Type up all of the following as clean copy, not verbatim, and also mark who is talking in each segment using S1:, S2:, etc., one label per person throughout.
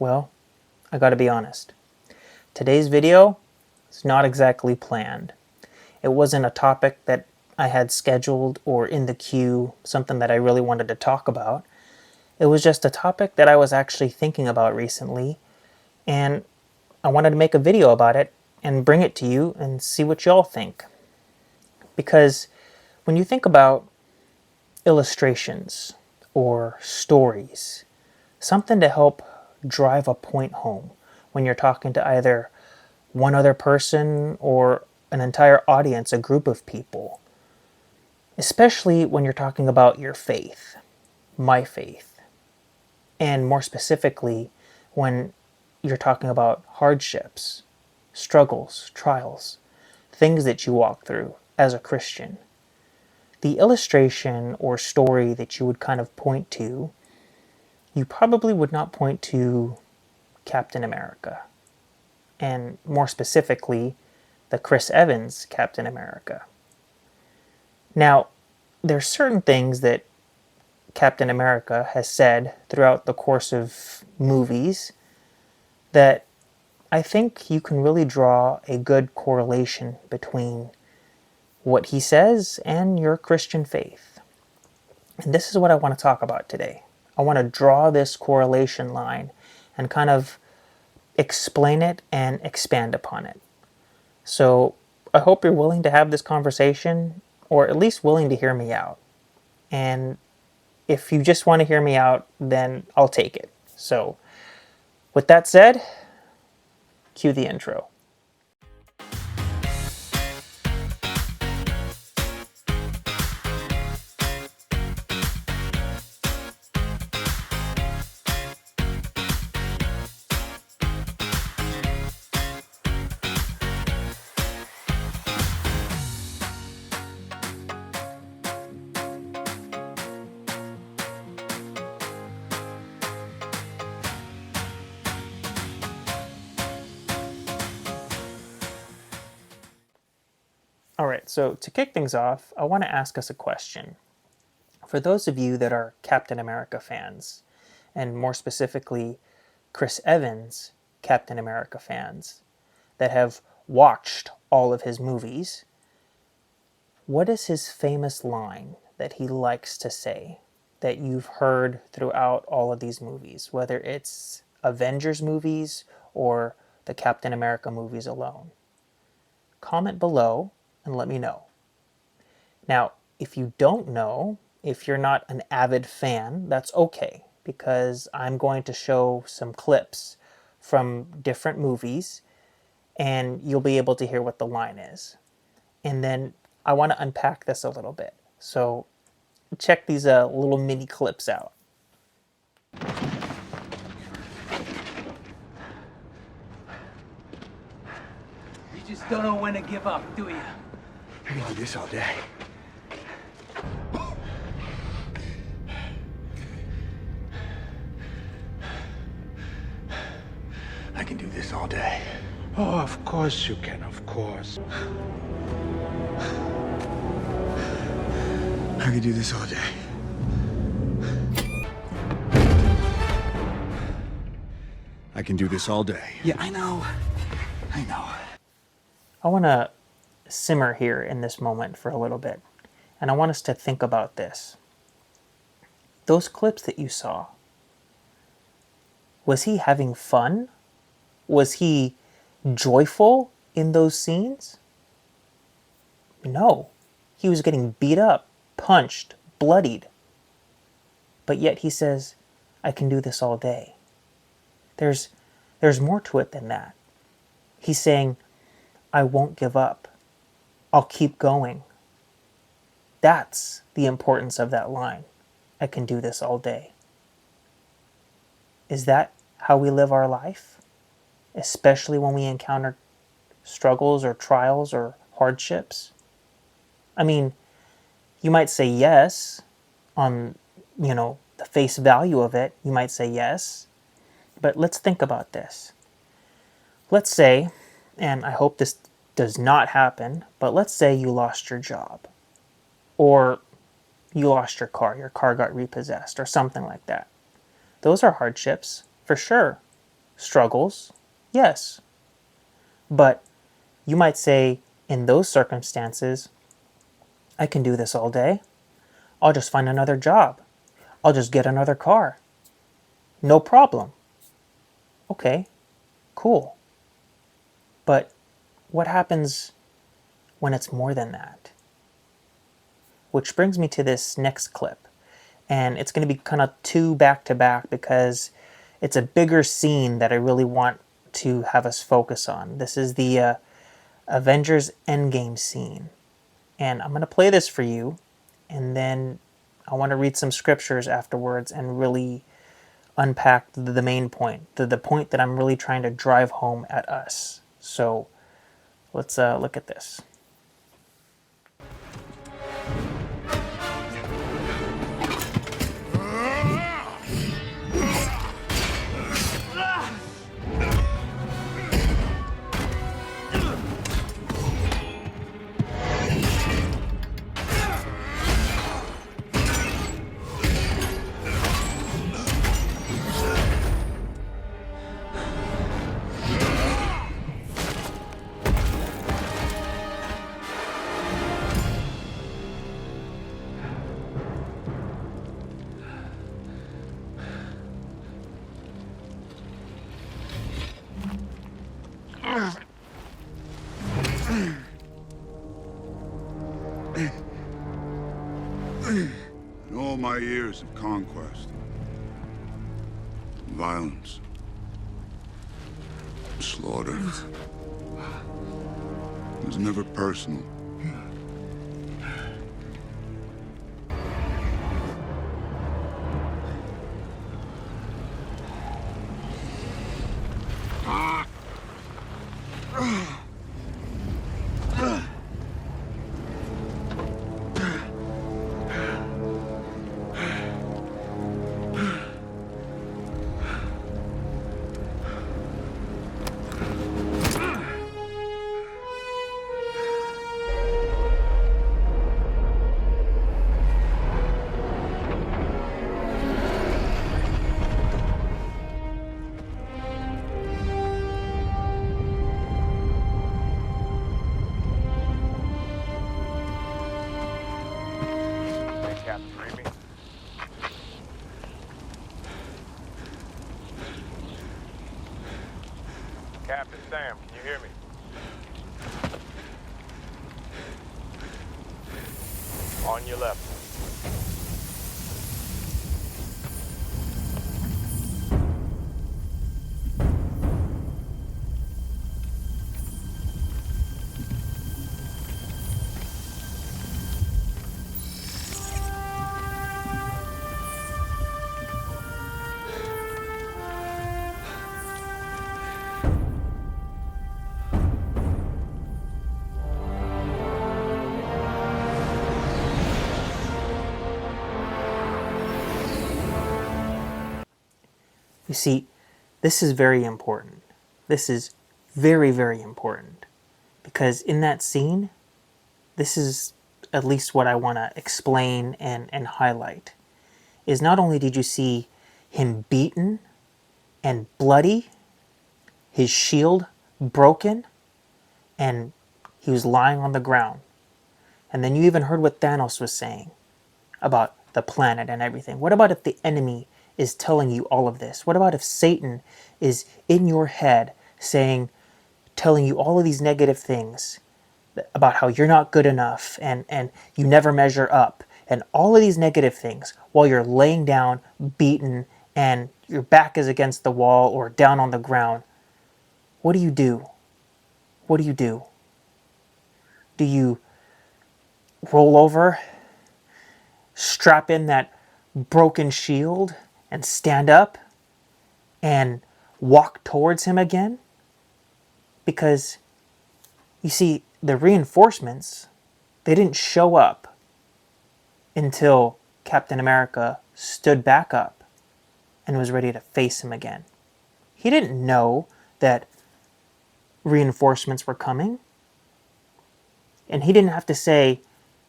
S1: Well, I gotta be honest. Today's video is not exactly planned. It wasn't a topic that I had scheduled or in the queue, something that I really wanted to talk about. It was just a topic that I was actually thinking about recently, and I wanted to make a video about it and bring it to you and see what y'all think. Because when you think about illustrations or stories, something to help drive a point home when you're talking to either one other person or an entire audience, a group of people, especially when you're talking about your faith, my faith, and more specifically when you're talking about hardships, struggles, trials, things that you walk through as a Christian. The illustration or story that you would kind of point to, you probably would not point to Captain America, and more specifically, the Chris Evans Captain America. Now, there's certain things that Captain America has said throughout the course of movies that I think you can really draw a good correlation between what he says and your Christian faith. And this is what I want to talk about today. I want to draw this correlation line and kind of explain it and expand upon it. So I hope you're willing to have this conversation, or at least willing to hear me out. And if you just want to hear me out, then I'll take it. So with that said, cue the intro. All right, so to kick things off, I want to ask us a question. For those of you that are Captain America fans, and more specifically, Chris Evans Captain America fans, that have watched all of his movies, what is his famous line that he likes to say that you've heard throughout all of these movies, whether it's Avengers movies or the Captain America movies alone? Comment below and let me know. Now, if you don't know, if you're not an avid fan, that's okay, because I'm going to show some clips from different movies and you'll be able to hear what the line is. And then I want to unpack this a little bit. So check these little mini clips out.
S2: You just don't know when to give up, do you?
S3: I can do this all day. I can do this all day.
S4: Oh, of course you can, of course.
S3: I can do this all day. I can do this all day.
S2: Yeah, I know. I know.
S1: I want to simmer here in this moment for a little bit, and I want us to think about this. Those clips that you saw, was he having fun? Was he joyful in those scenes? No. He was getting beat up, punched, bloodied. But yet he says, I can do this all day. There's more to it than that. He's saying, I won't give up. I'll keep going. That's the importance of that line. I can do this all day. Is that how we live our life? Especially when we encounter struggles or trials or hardships? I mean, you might say yes on, the face value of it. You might say yes. But let's think about this. Let's say, and I hope this does not happen, but let's say you lost your job, or you lost your car got repossessed, or something like that. Those are hardships, for sure. struggles, yes. But you might say, in those circumstances, I can do this all day. I'll just find another job. I'll just get another car. No problem. Okay, cool. But what happens when it's more than that? Which brings me to this next clip. And it's going to be kind of two back to back because it's a bigger scene that I really want to have us focus on. This is the Avengers Endgame scene. And I'm going to play this for you, and then I want to read some scriptures afterwards and really unpack the main point, the point that I'm really trying to drive home at us. So let's look at this.
S5: In all my years of conquest, violence, slaughter, it was never personal.
S6: Captain Sam, can you hear me? On your left.
S1: You see, this is very important. This is very, very important. Because in that scene, this is at least what I want to explain and highlight. Is not only did you see him beaten and bloody, his shield broken, and he was lying on the ground. And then you even heard what Thanos was saying about the planet and everything. What about if the enemy is telling you all of this? What about if Satan is in your head saying, telling you all of these negative things about how you're not good enough and you never measure up and all of these negative things while you're laying down, beaten, and your back is against the wall or down on the ground? What do you do? What do you do? Do you roll over, strap in that broken shield, and stand up and walk towards him again? Because, you see, the reinforcements, they didn't show up until Captain America stood back up and was ready to face him again. He didn't know that reinforcements were coming. And he didn't have to say,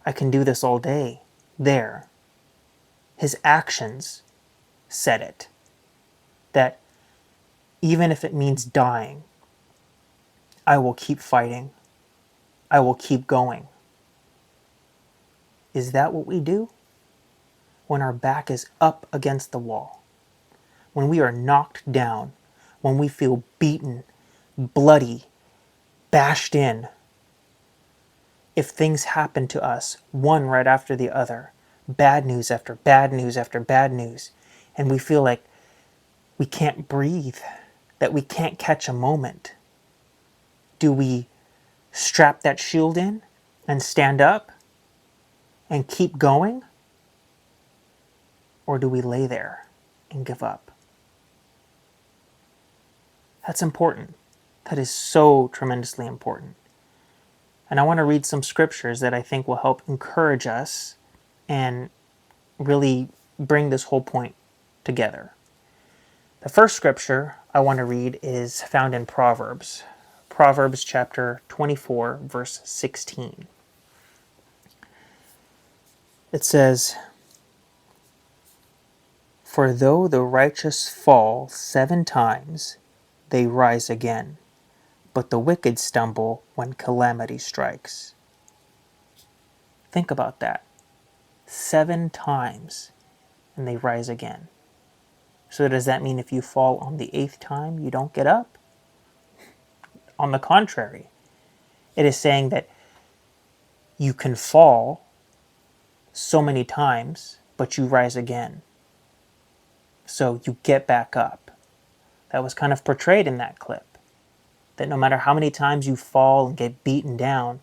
S1: I can do this all day, there. His actions said it. That even if it means dying, I will keep fighting. I will keep going. Is that what we do? When our back is up against the wall, when we are knocked down, when we feel beaten, bloody, bashed in, if things happen to us, one right after the other, bad news after bad news after bad news, and we feel like we can't breathe, that we can't catch a moment, do we strap that shield in and stand up and keep going? Or do we lay there and give up? That's important. That is so tremendously important. And I want to read some scriptures that I think will help encourage us and really bring this whole point together. The first scripture I want to read is found in Proverbs. Proverbs chapter 24, verse 16. It says, "For though the righteous fall 7 times, they rise again, but the wicked stumble when calamity strikes." Think about that. 7 times, and they rise again. So does that mean if you fall on the 8th time, you don't get up? On the contrary, it is saying that you can fall so many times, but you rise again. So you get back up. That was kind of portrayed in that clip. That no matter how many times you fall and get beaten down,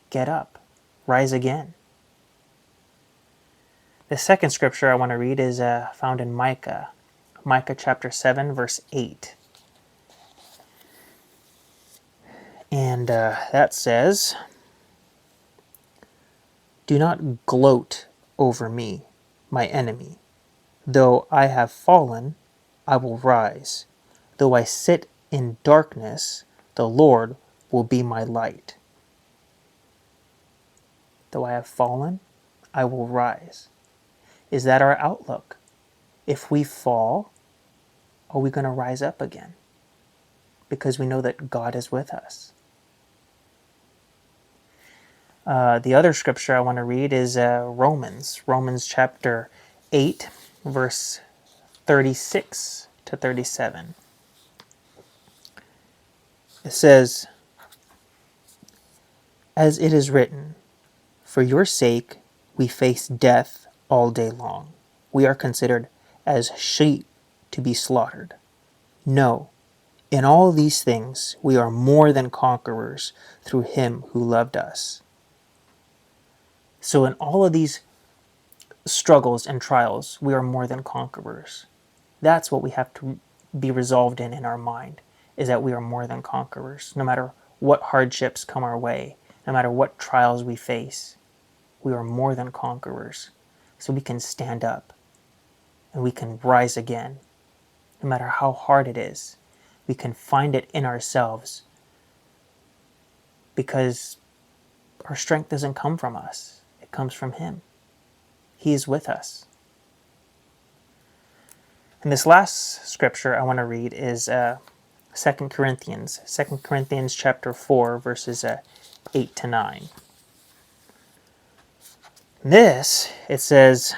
S1: get up, rise again. The second scripture I want to read is found in Micah. Micah chapter 7, verse 8. And that says, "Do not gloat over me, my enemy. Though I have fallen, I will rise. Though I sit in darkness, the Lord will be my light." Though I have fallen, I will rise. Is that our outlook? If we fall, are we going to rise up again? Because we know that God is with us. The other scripture I want to read is Romans chapter 8, verse 36 to 37. It says, "As it is written, for your sake we face death all day long. We are considered as sheep to be slaughtered. No, in all these things we are more than conquerors through him who loved us." So in all of these struggles and trials, we are more than conquerors. That's what we have to be resolved in our mind, is that we are more than conquerors. No matter what hardships come our way, no matter what trials we face, we are more than conquerors. So we can stand up and we can rise again. No matter how hard it is, we can find it in ourselves, because our strength doesn't come from us. It comes from him. He is with us. And this last scripture I want to read is 2 Corinthians. 2 Corinthians chapter 4, verses 8 to 9. This, it says,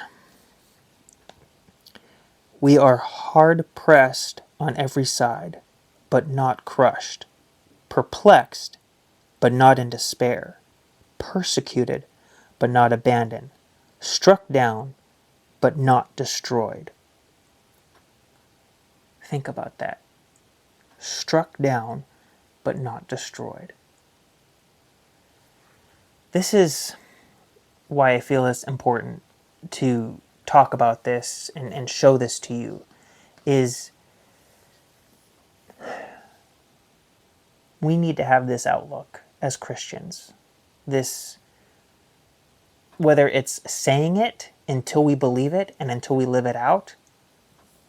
S1: "We are hard pressed on every side, but not crushed, perplexed, but not in despair, persecuted, but not abandoned, struck down, but not destroyed." Think about that. Struck down, but not destroyed. This is why I feel it's important to talk about this and show this to you, is we need to have this outlook as Christians. This, whether it's saying it until we believe it and until we live it out,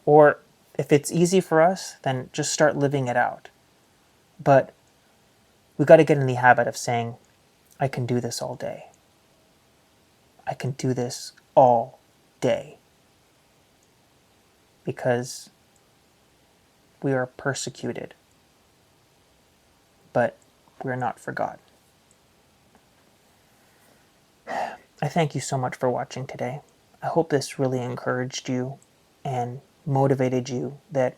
S1: or if it's easy for us, then just start living it out. But we got to get in the habit of saying, I can do this all day. I can do this all day. Because We are persecuted, but we are not forgotten. I thank you so much for watching today. I hope this really encouraged you and motivated you that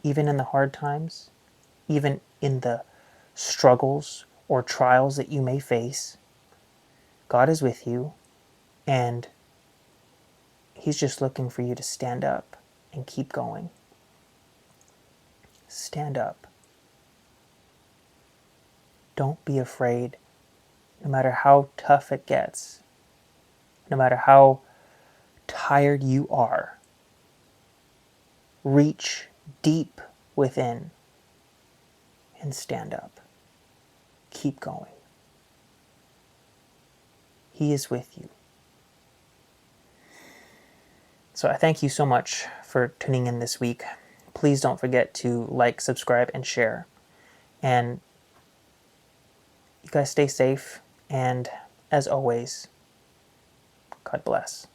S1: even in the hard times, even in the struggles or trials that you may face, God is with you, and He's just looking for you to stand up and keep going. Stand up. Don't be afraid, no matter how tough it gets, no matter how tired you are. Reach deep within and stand up. Keep going. He is with you. So I thank you so much for tuning in this week. Please don't forget to like, subscribe, and share. And you guys stay safe. And as always, God bless.